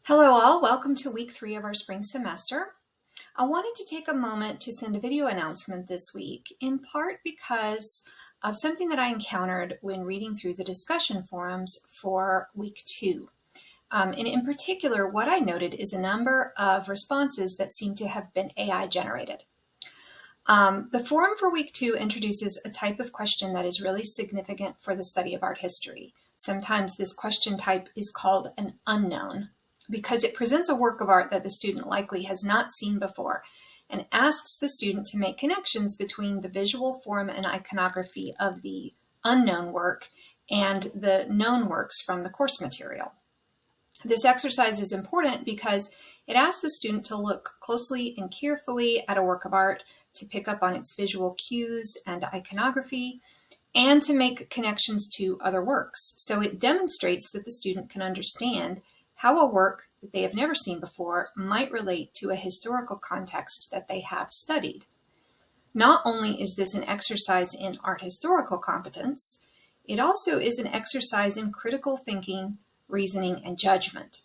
Hello all, welcome to week 3 of our spring semester. I wanted to take a moment to send a video announcement this week, in part because of something that I encountered when reading through the discussion forums for week 2. And in particular, what I noted is a number of responses that seem to have been AI generated. The forum for week 2 introduces a type of question that is really significant for the study of art history. Sometimes this question type is called an unknown, because it presents a work of art that the student likely has not seen before and asks the student to make connections between the visual form and iconography of the unknown work and the known works from the course material. This exercise is important because it asks the student to look closely and carefully at a work of art, to pick up on its visual cues and iconography, and to make connections to other works. So it demonstrates that the student can understand how a work that they have never seen before might relate to a historical context that they have studied. Not only is this an exercise in art historical competence, it also is an exercise in critical thinking, reasoning, and judgment.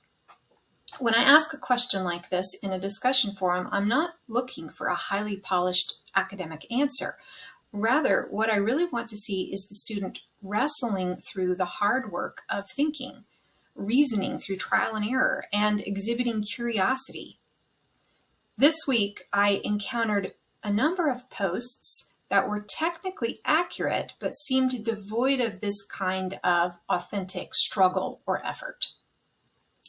When I ask a question like this in a discussion forum, I'm not looking for a highly polished academic answer. Rather, what I really want to see is the student wrestling through the hard work of thinking, reasoning through trial and error, and exhibiting curiosity. This week, I encountered a number of posts that were technically accurate, but seemed devoid of this kind of authentic struggle or effort.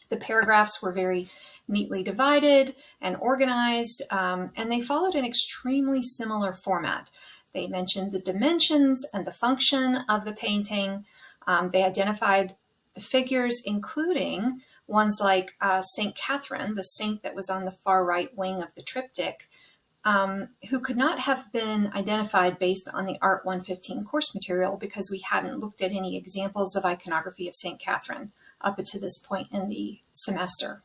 The paragraphs were very neatly divided and organized, and they followed an extremely similar format. They mentioned the dimensions and the function of the painting. They identified the figures, including ones like St. Catherine, the saint that was on the far right wing of the triptych, who could not have been identified based on the Art 115 course material because we hadn't looked at any examples of iconography of St. Catherine up to this point in the semester.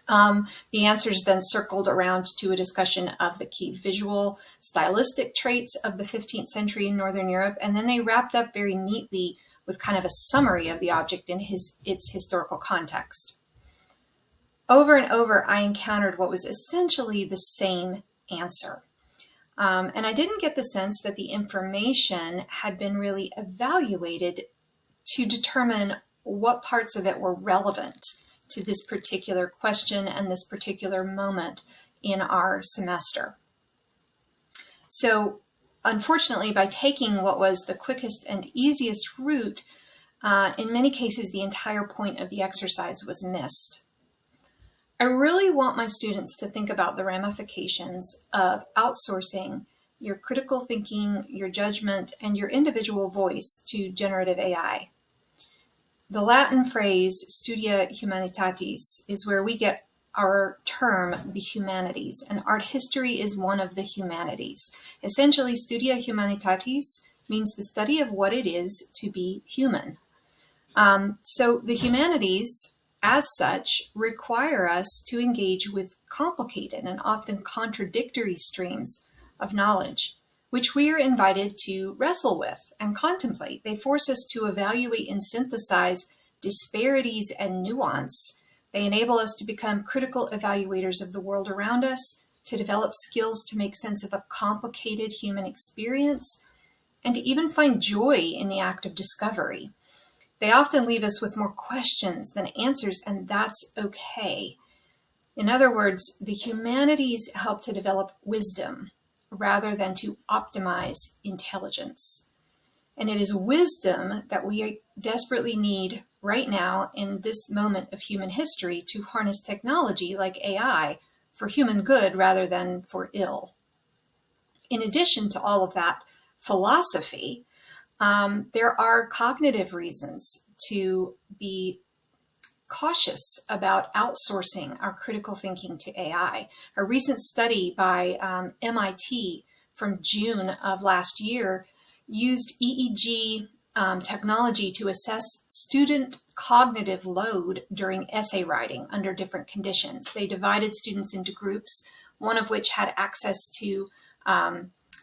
The answers then circled around to a discussion of the key visual stylistic traits of the 15th century in Northern Europe, and then they wrapped up very neatly with kind of a summary of the object in its historical context. Over and over, I encountered what was essentially the same answer. And I didn't get the sense that the information had been really evaluated to determine what parts of it were relevant to this particular question and this particular moment in our semester. So, unfortunately, by taking what was the quickest and easiest route, in many cases the entire point of the exercise was missed. I really want my students to think about the ramifications of outsourcing your critical thinking, your judgment, and your individual voice to generative AI. The Latin phrase studia humanitatis is where we get our term, the humanities, and art history is one of the humanities. Essentially, studia humanitatis means the study of what it is to be human. So the humanities, as such, require us to engage with complicated and often contradictory streams of knowledge, which we are invited to wrestle with and contemplate. They force us to evaluate and synthesize disparities and nuance. They enable us to become critical evaluators of the world around us, to develop skills to make sense of a complicated human experience, and to even find joy in the act of discovery. They often leave us with more questions than answers, and that's okay. In other words, the humanities help to develop wisdom rather than to optimize intelligence. And it is wisdom that we desperately need right now in this moment of human history to harness technology like AI for human good rather than for ill. In addition to all of that philosophy, there are cognitive reasons to be cautious about outsourcing our critical thinking to AI. A recent study by MIT from June of last year used EEG technology to assess student cognitive load during essay writing under different conditions. They divided students into groups, one of which had access to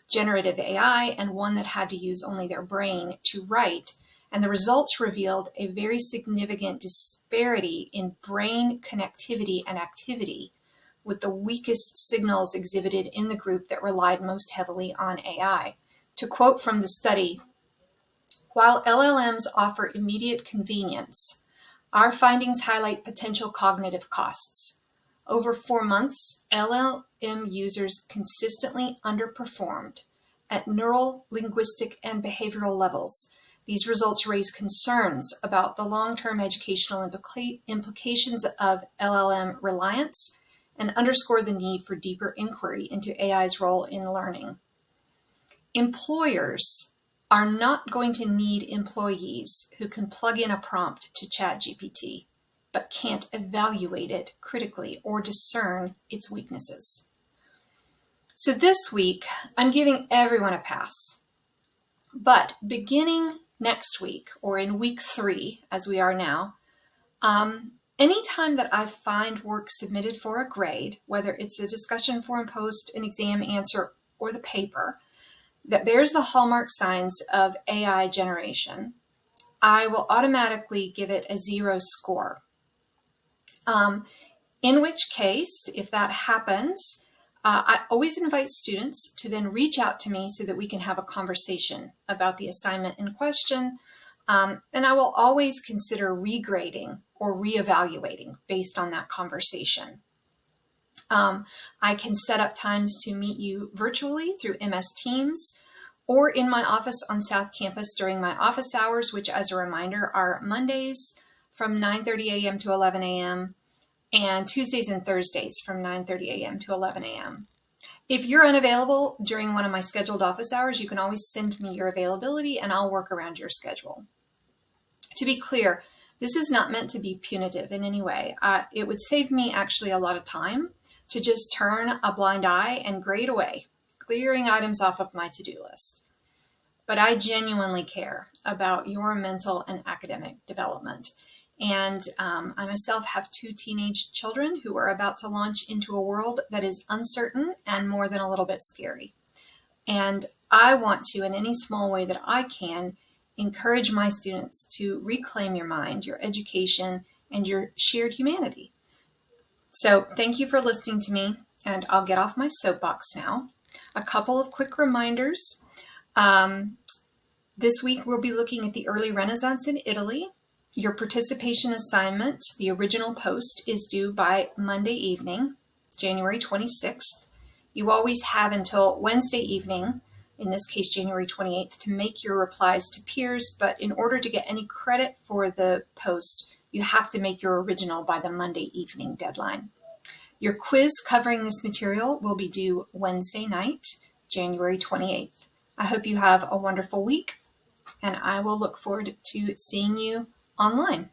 generative AI and one that had to use only their brain to write. and the results revealed a very significant disparity in brain connectivity and activity, with the weakest signals exhibited in the group that relied most heavily on AI. To quote from the study, "While LLMs offer immediate convenience, our findings highlight potential cognitive costs. Over 4 months, LLM users consistently underperformed at neural, linguistic, and behavioral levels. These results raise concerns about the long-term educational implications of LLM reliance and underscore the need for deeper inquiry into AI's role in learning." Employers are not going to need employees who can plug in a prompt to ChatGPT, but can't evaluate it critically or discern its weaknesses. So this week, I'm giving everyone a pass. But beginning next week, or in week 3, as we are now, anytime that I find work submitted for a grade, whether it's a discussion forum post, an exam answer, or the paper, that bears the hallmark signs of AI generation, I will automatically give it a 0 score. In which case, if that happens, I always invite students to then reach out to me so that we can have a conversation about the assignment in question. And I will always consider regrading or reevaluating based on that conversation. I can set up times to meet you virtually through MS Teams or in my office on South Campus during my office hours, which, as a reminder, are Mondays from 9:30 a.m. to 11 a.m. and Tuesdays and Thursdays from 9:30 a.m. to 11 a.m. If you're unavailable during one of my scheduled office hours, you can always send me your availability and I'll work around your schedule. To be clear, this is not meant to be punitive in any way. It would save me actually a lot of time to just turn a blind eye and grade away, clearing items off of my to-do list. But I genuinely care about your mental and academic development. And I myself have 2 teenage children who are about to launch into a world that is uncertain and more than a little bit scary. And I want to, in any small way that I can, encourage my students to reclaim your mind, your education, and your shared humanity. So thank you for listening to me, and I'll get off my soapbox now. A couple of quick reminders. This week we'll be looking at the early Renaissance in Italy. Your participation assignment, the original post, is due by Monday evening, January 26th. You always have until Wednesday evening, in this case January 28th, to make your replies to peers, but in order to get any credit for the post, you have to make your original by the Monday evening deadline. Your quiz covering this material will be due Wednesday night, January 28th. I hope you have a wonderful week, and I will look forward to seeing you online.